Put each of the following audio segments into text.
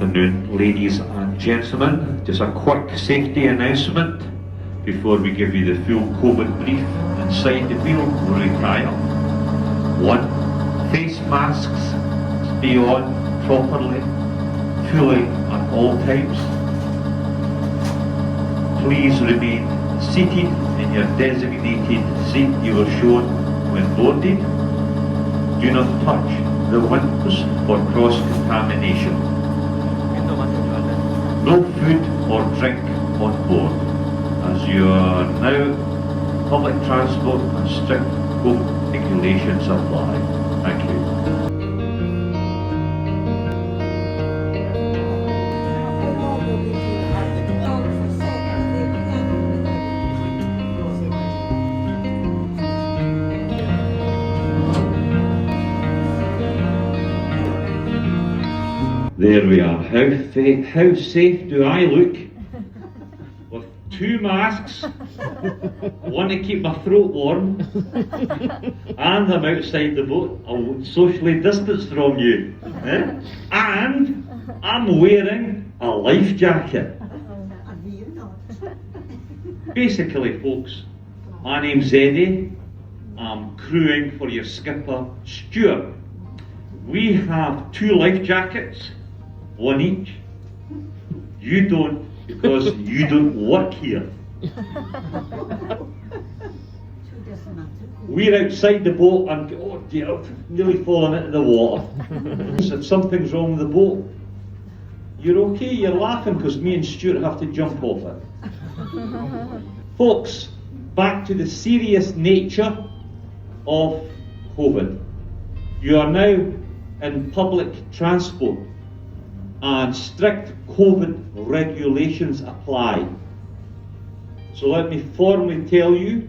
afternoon, ladies and gentlemen. Just a quick safety announcement before we give you the full COVID brief. Inside the wheel will require 1. Face masks, stay on properly, fully at all times. Please remain seated in your designated seat you were shown when boarded. Do not touch the windows for cross-contamination. No food or drink on board, as you are now public transport and strict COVID regulations apply. Thank you. There we are. How safe do I look? With 2 masks, one to keep my throat warm, and I'm outside the boat, I'm socially distanced from you. And I'm wearing a life jacket. Basically, folks, my name's Eddie. I'm crewing for your skipper, Stuart. We have 2 life jackets. 1 each. You don't, because you don't work here. We're outside the boat and oh dear, I've nearly fallen into the water. If something's wrong with the boat, you're okay, you're laughing because me and Stuart have to jump off it. Folks, back to the serious nature of COVID. You are now in public transport, and strict COVID regulations apply. So let me formally tell you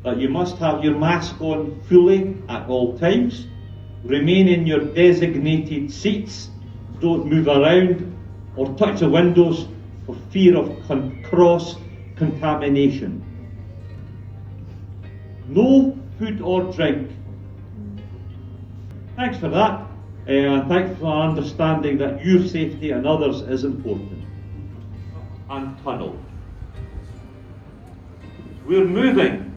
that you must have your mask on fully at all times, remain in your designated seats, don't move around or touch the windows for fear of cross-contamination. No food or drink. Thanks for that. And thanks for understanding that your safety and others is important. And tunnel. We're moving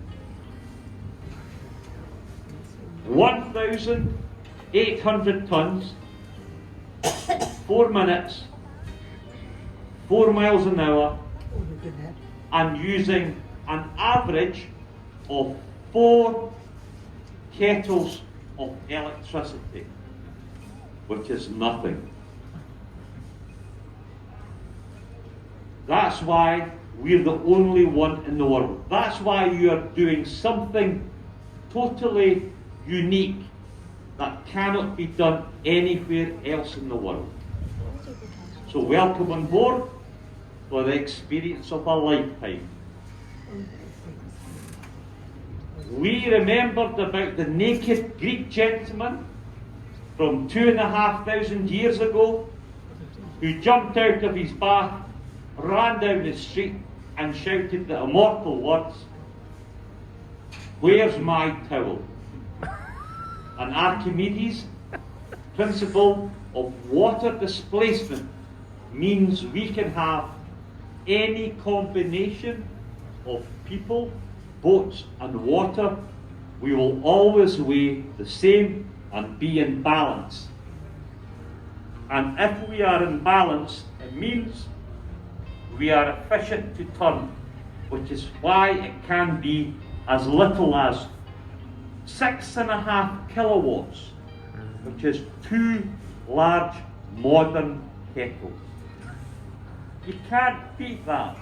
1,800 tons, 4 minutes, 4 miles an hour, and using an average of 4 kettles of electricity, which is nothing. That's why we're the only one in the world. That's why you are doing something totally unique that cannot be done anywhere else in the world. So welcome on board for the experience of a lifetime. We remembered about the naked Greek gentleman from 2,500 years ago, who jumped out of his bath, ran down the street and shouted the immortal words, "Where's my towel?" And Archimedes' principle of water displacement means we can have any combination of people, boats and water. We will always weigh the same and be in balance. And if we are in balance, it means we are efficient to turn, which is why it can be as little as 6.5 kilowatts, which is 2 large modern kettles. You can't beat that.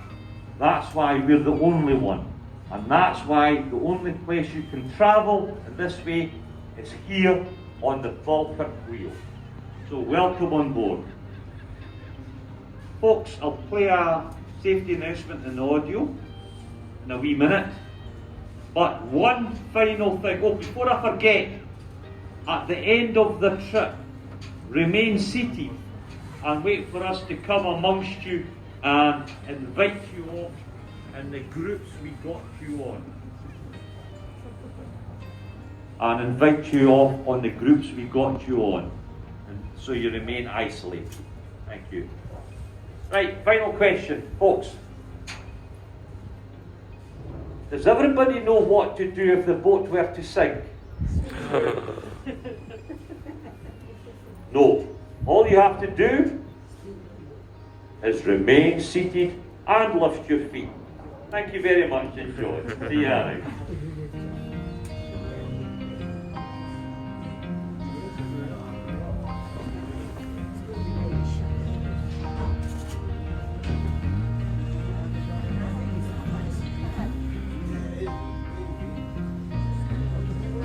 That's why we're the only one. And that's why the only place you can travel in this way is here on the Falkirk Wheel. So welcome on board. Folks, I'll play a safety announcement in the audio in a wee minute. But one final thing, before I forget, at the end of the trip, remain seated and wait for us to come amongst you and invite you off in the groups we got you on. And invite you off on the groups we got you on. And so you remain isolated. Thank you. Right, final question, folks. Does everybody know what to do if the boat were to sink? No. All you have to do is remain seated and lift your feet. Thank you very much. Enjoy. See you now.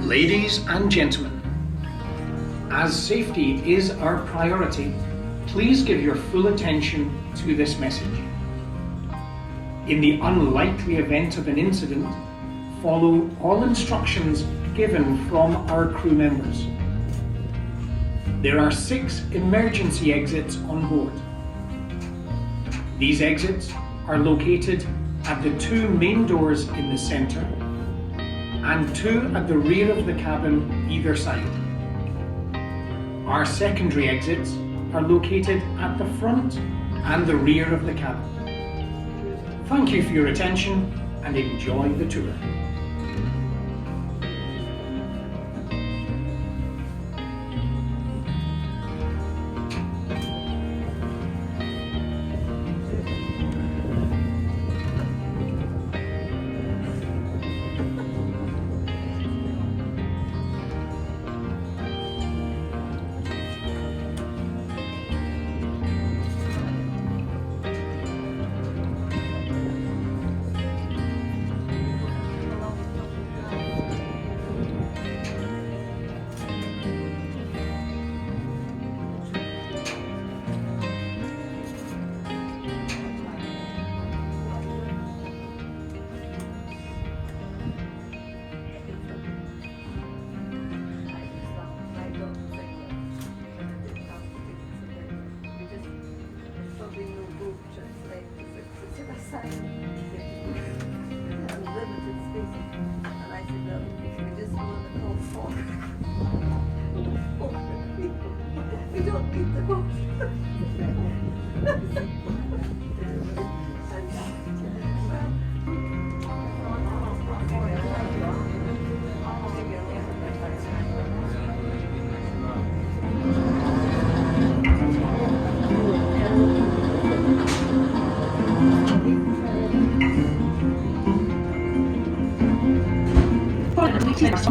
Ladies and gentlemen, as safety is our priority, please give your full attention to this message. In the unlikely event of an incident, follow all instructions given from our crew members. There are 6 emergency exits on board. These exits are located at the 2 main doors in the centre and 2 at the rear of the cabin either side. Our secondary exits are located at the front and the rear of the cabin. Thank you for your attention and enjoy the tour. We don't need the boat. Yes,